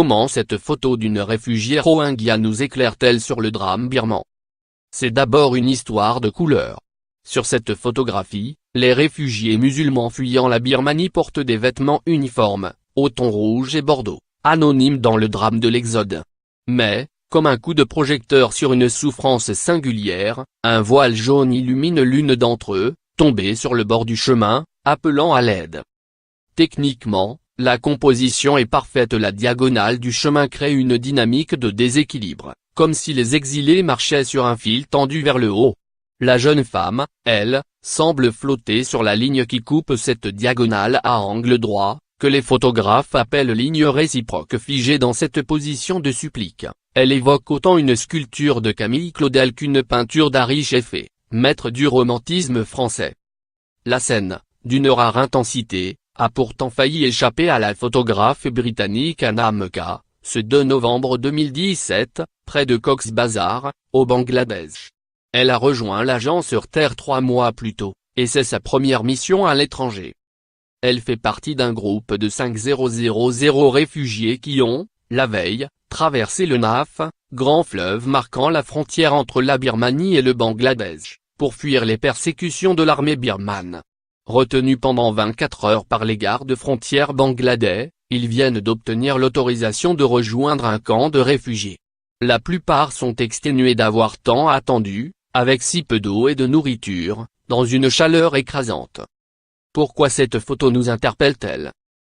Comment cette photo d'une réfugiée rohingya nous éclaire-t-elle sur le drame birman? C'est d'abord une histoire de couleurs. Sur cette photographie, les réfugiés musulmans fuyant la Birmanie portent des vêtements uniformes, au ton rouge et bordeaux, anonymes dans le drame de l'Exode. Mais, comme un coup de projecteur sur une souffrance singulière, un voile jaune illumine l'une d'entre eux, tombée sur le bord du chemin, appelant à l'aide. Techniquement, la composition est parfaite. La diagonale du chemin crée une dynamique de déséquilibre, comme si les exilés marchaient sur un fil tendu vers le haut. La jeune femme, elle, semble flotter sur la ligne qui coupe cette diagonale à angle droit, que les photographes appellent ligne réciproque. Figée dans cette position de supplique, elle évoque autant une sculpture de Camille Claudel qu'une peinture d'Ary Scheffé, maître du romantisme français. La scène, d'une rare intensité, a pourtant failli échapper à la photographe britannique Anna Mecca, ce 2 novembre 2017, près de Cox's Bazar, au Bangladesh. Elle a rejoint l'agence sur Terre 3 mois plus tôt, et c'est sa première mission à l'étranger. Elle fait partie d'un groupe de 5000 réfugiés qui ont, la veille, traversé le Naf, grand fleuve marquant la frontière entre la Birmanie et le Bangladesh, pour fuir les persécutions de l'armée birmane. Retenus pendant 24 heures par les gardes frontières bangladais, ils viennent d'obtenir l'autorisation de rejoindre un camp de réfugiés. La plupart sont exténués d'avoir tant attendu, avec si peu d'eau et de nourriture, dans une chaleur écrasante. Pourquoi cette photo nous interpelle-t-elle?